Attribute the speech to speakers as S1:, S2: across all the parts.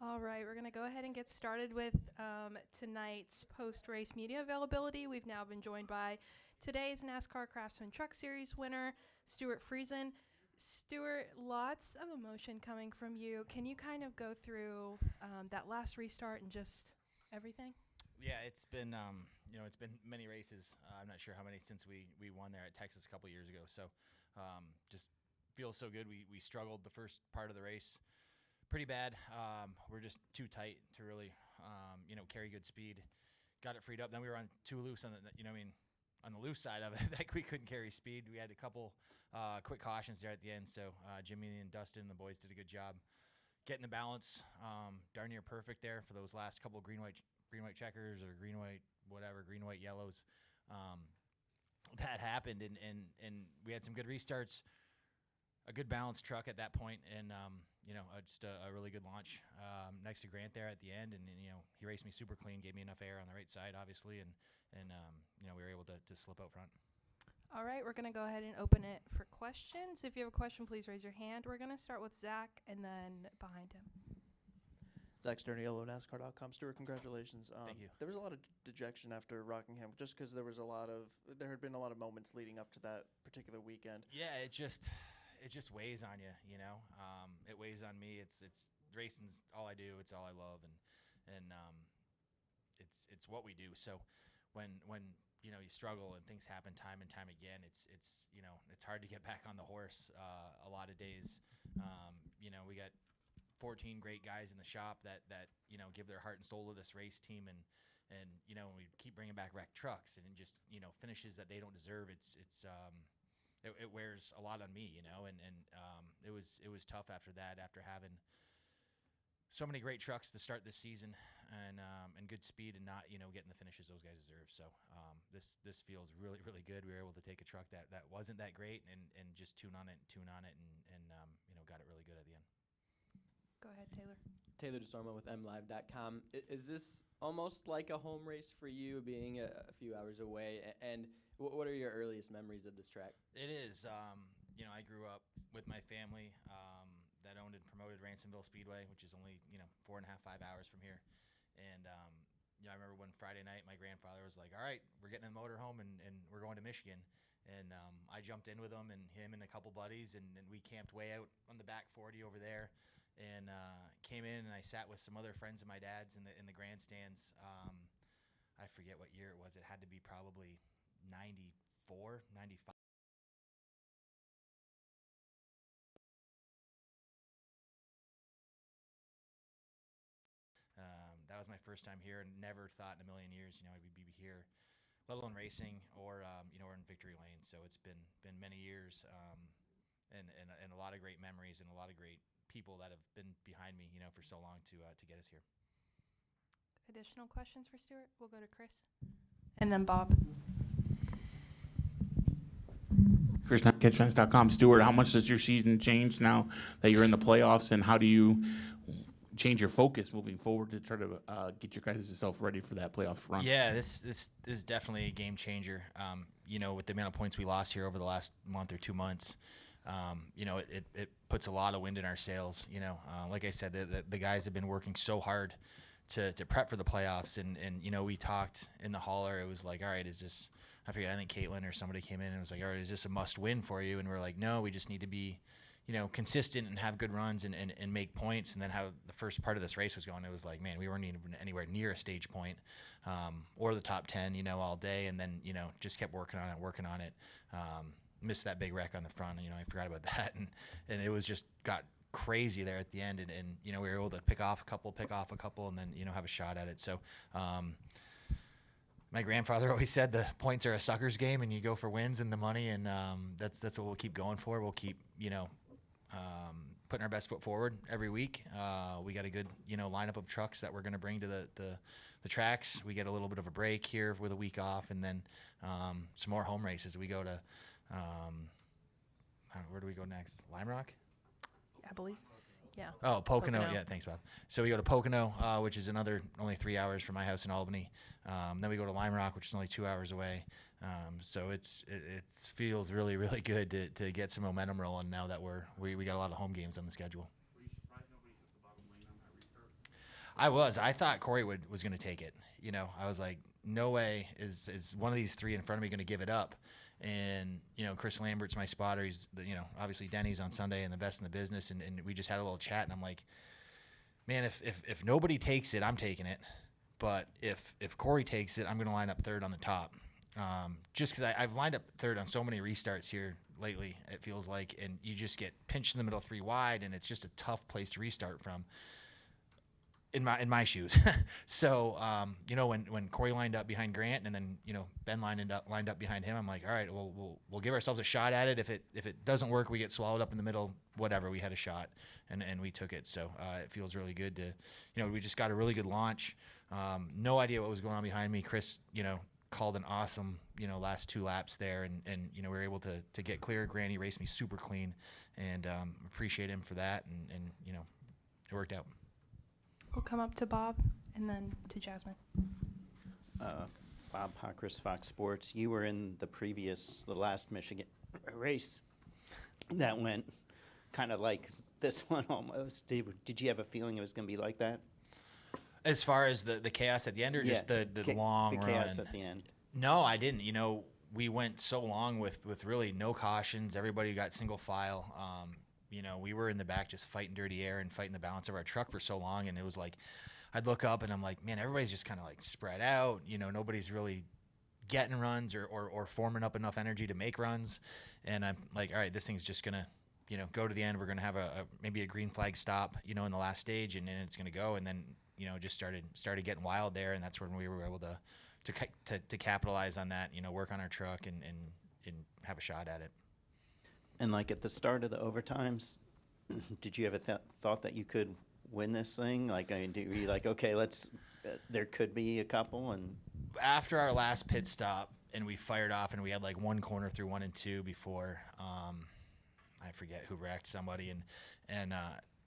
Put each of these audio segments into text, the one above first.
S1: All right, we're going to go ahead and get started with tonight's post-race media availability. We've now been joined by today's NASCAR Craftsman Truck Series winner, Stewart Friesen. Stewart, lots of emotion coming from you. Can you kind of go through that last restart and just everything?
S2: Yeah, it's been it's been many races. I'm not sure how many since we won there at Texas a couple years ago. So just feels so good. We struggled the first part of the race pretty bad. We're just too tight to really carry good speed. Got it freed up. Then we were on too loose on on the loose side of it. Like we couldn't carry speed. We had a couple quick cautions there at the end. So Jimmy and Dustin and the boys did a good job getting the balance darn near perfect there for those last couple green white checkers or green white yellows. That happened and we had some good restarts, a good balanced truck at that point, and just a really good launch next to Grant there at the end, and he raced me super clean, gave me enough air on the right side obviously, and we were able to slip out front.
S1: All right, we're going to go ahead and open it for questions. If you have a question, please raise your hand. We're going to start with Zach and then behind him.
S3: Zach Sterniolo, NASCAR.com. Stewart, congratulations.
S2: Thank you.
S3: There was a lot of dejection after Rockingham, just because there had been a lot of moments leading up to that particular weekend.
S2: Yeah, it just weighs on you, It weighs on me. It's racing's all I do. It's all I love, and it's what we do. So when you struggle and things happen time and time again, it's hard to get back on the horse a lot of days. We got 14 great guys in the shop that give their heart and soul to this race team, and we keep bringing back wrecked trucks and just finishes that they don't deserve. It wears a lot on me, and it was tough after that, after having so many great trucks to start this season and good speed and not getting the finishes those guys deserve. So this feels really, really good. We were able to take a truck that wasn't that great and just tune on it and got it really good at the end.
S1: Go ahead, Taylor.
S4: Taylor DeSormo with MLive.com. Is this almost like a home race for you, being a few hours away? And what are your earliest memories of this track?
S2: It is. I grew up with my family that owned and promoted Ransomville Speedway, which is only 4.5, 5 hours from here. And I remember one Friday night, my grandfather was like, "All right, we're getting in the motorhome and we're going to Michigan." And I jumped in with him and a couple buddies, and we camped way out on the back 40 over there. And came in and I sat with some other friends of my dad's in the grandstands. I forget what year it was. It had to be probably 94, 95. That was my first time here, and never thought in a million years, I would be here, let alone racing or or in victory lane. So it's been many years, and a lot of great memories and a lot of great people that have been behind me, for so long to get us here.
S1: Additional questions for Stewart? We'll go to Chris and then Bob.
S5: Chris, catchfans.com. Stewart, how much does your season change now that you're in the playoffs, and how do you change your focus moving forward to try to get your guys yourself ready for that playoff run?
S2: Yeah, this is definitely a game changer. With the amount of points we lost here over the last month or 2 months, it puts a lot of wind in our sails. Like I said, the guys have been working so hard to prep for the playoffs, and we talked in the hauler. It was like, all right, is this? I forget. I think Caitlin or somebody came in and was like, all right, is this a must win for you? And we're like, no, we just need to be consistent and have good runs and make points. And then how the first part of this race was going, it was like, man, we weren't even anywhere near a stage point or the top 10, all day. And then, just kept working on it. Missed that big wreck on the front. I forgot about that. And it was just got crazy there at the end. And we were able to pick off a couple, and then, have a shot at it. So, my grandfather always said the points are a sucker's game, and you go for wins and the money, and that's what we'll keep going for. We'll keep putting our best foot forward every week. We got a good lineup of trucks that we're going to bring to the tracks. We get a little bit of a break here with a week off, and then some more home races. We go to where do we go next? Lime Rock?
S1: I believe. Yeah.
S2: Oh, Pocono. Yeah, thanks, Bob. So we go to Pocono, which is only 3 hours from my house in Albany. Then we go to Lime Rock, which is only 2 hours away. So it feels really, really good to get some momentum rolling now that we got a lot of home games on the schedule.
S5: Were you surprised nobody took the bottom lane on that restart?
S2: I thought Corey was going to take it. You know, I was like, no way is one of these three in front of me going to give it up. And, you know, Chris Lambert's my spotter. He's, you know, obviously Denny's on Sunday and the best in the business. And we just had a little chat, and I'm like, man, if nobody takes it, I'm taking it. But if Corey takes it, I'm going to line up third on the top. Just because I've lined up third on so many restarts here lately, it feels like, and you just get pinched in the middle 3 wide, and it's just a tough place to restart from. In my shoes. So, you know, when Corey lined up behind Grant, and then, you know, Ben lined up behind him, I'm like, all right, we'll give ourselves a shot at it. If it doesn't work, we get swallowed up in the middle, whatever, we had a shot, and we took it. So it feels really good to, you know, we just got a really good launch. No idea what was going on behind me. Chris, you know, called an awesome, you know, last 2 laps there, and you know, we were able to get clear. Granny raced me super clean, and appreciate him for that, and you know, it worked out.
S1: We'll come up to Bob and then to Jasmine.
S6: Bob Pockris, Fox Sports. You were in the last Michigan race that went kind of like this one almost. Did you have a feeling it was going to be like that?
S2: As far as the chaos at the end, or just the long
S6: the
S2: run?
S6: chaos at the end.
S2: No, I didn't. You know, we went so long with really no cautions. Everybody got single file. You know, we were in the back just fighting dirty air and fighting the balance of our truck for so long, and it was like, I'd look up and I'm like, man, everybody's just kind of like spread out. You know, nobody's really getting runs or forming up enough energy to make runs. And I'm like, all right, this thing's just gonna, you know, go to the end. We're gonna have maybe a green flag stop, you know, in the last stage, and then it's gonna go. And then, you know, just started getting wild there, and that's when we were able to capitalize on that. You know, work on our truck and have a shot at it.
S6: And like at the start of the overtimes, did you ever thought that you could win this thing? Like, I mean, were you like, okay, there could be a couple? And
S2: after our last pit stop, and we fired off, and we had like 1 corner through 1 and 2 before, I forget who wrecked somebody, and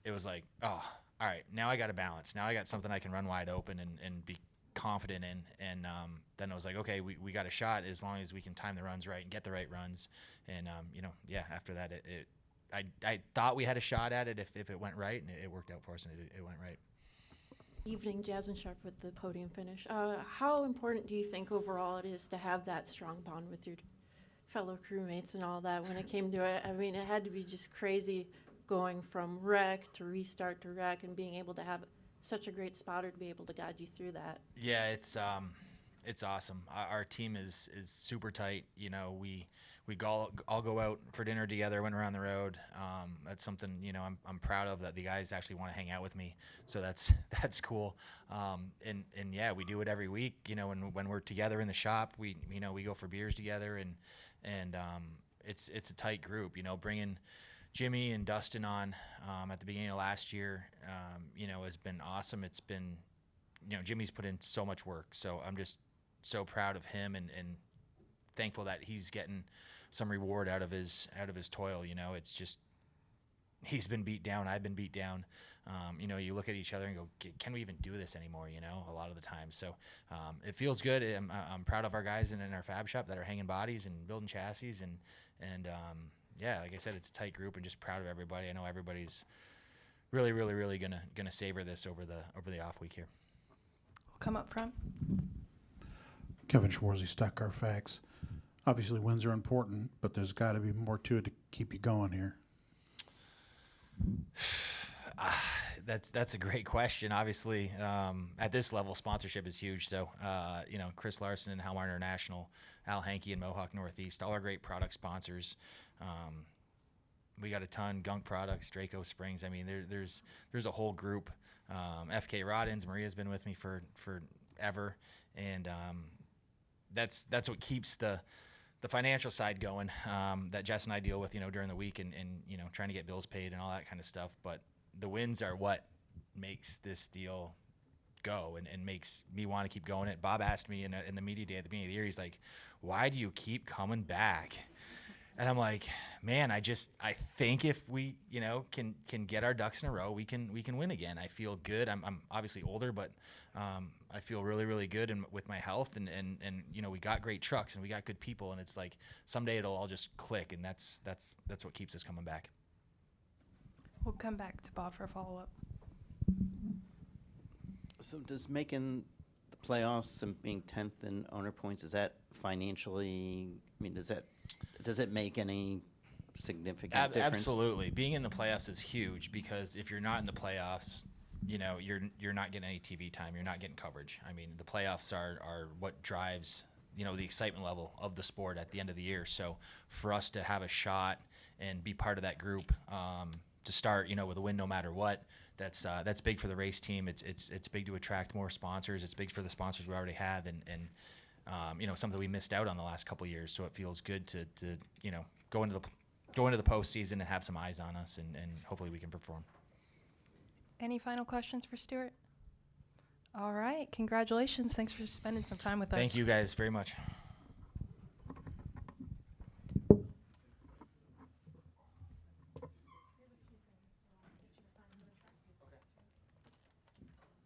S2: it was like, oh, all right, now I got a balance. Now I got something I can run wide open and be confident in. And then I was like, okay, we got a shot as long as we can time the runs right and get the right runs. And, you know, yeah, after that, I thought we had a shot at it if it went right, and it worked out for us, and it went right.
S7: Evening, Jasmine Sharp with the podium finish. How important do you think overall it is to have that strong bond with your fellow crewmates and all that when it came to it? I mean, it had to be just crazy going from wreck to restart to wreck, and being able to have such a great spotter to be able to guide you through that.
S2: Yeah, it's awesome. Our team is super tight. You know, we all go out for dinner together when we're on the road. That's something, you know, I'm proud of, that the guys actually want to hang out with me. So that's cool. And yeah, we do it every week. You know, when we're together in the shop, we go for beers together, and it's a tight group. You know, bringing Jimmy and Dustin on at the beginning of last year, you know, has been awesome. It's been, you know, Jimmy's put in so much work. So I'm just so proud of him, and thankful that he's getting some reward out of his toil. You know, it's just, he's been beat down. I've been beat down. You know, you look at each other and go, can we even do this anymore? You know, a lot of the time. So it feels good. I'm proud of our guys in our fab shop that are hanging bodies and building chassis, and yeah, like I said, it's a tight group, and just proud of everybody. I know everybody's really, really, really gonna savor this over the off week here.
S1: We'll come up front.
S8: Kevin Schwarzy, Stock Car Facts. Obviously, wins are important, but there's got to be more to it to keep you going here.
S2: That's a great question. Obviously, at this level, sponsorship is huge. So, you know, Chris Larson and Halmar International, Al Hankey and Mohawk Northeast, all our great product sponsors. We got a ton. Gunk Products, Draco Springs. I mean, there's a whole group. FK Roddins, Maria's been with me for forever, and that's what keeps the financial side going, that Jess and I deal with, you know, during the week, and you know, trying to get bills paid and all that kind of stuff. But the wins are what makes this deal go and makes me want to keep going it. Bob asked me in the media day at the beginning of the year, he's like, why do you keep coming back? And I'm like, man, I think if we, you know, can get our ducks in a row, we can win again. I feel good. I'm obviously older, but I feel really, really good with my health, and you know, we got great trucks and we got good people, and it's like someday it'll all just click, and that's what keeps us coming back.
S1: We'll come back to Bob for a follow-up.
S6: So does making the playoffs and being 10th in owner points, is that financially, I mean, does it make any significant difference?
S2: Absolutely. Being in the playoffs is huge because if you're not in the playoffs, you know, you're not getting any TV time. You're not getting coverage. I mean, the playoffs are what drives, you know, the excitement level of the sport at the end of the year. So for us to have a shot and be part of that group, to start, you know, with a win no matter what, that's big for the race team. It's big to attract more sponsors. It's big for the sponsors we already have, and you know, something we missed out on the last couple of years. So it feels good to you know, go into the postseason and have some eyes on us, and hopefully we can perform.
S1: Any final questions for Stewart? All right. Congratulations. Thanks for spending some time with us.
S2: Thank you guys very much.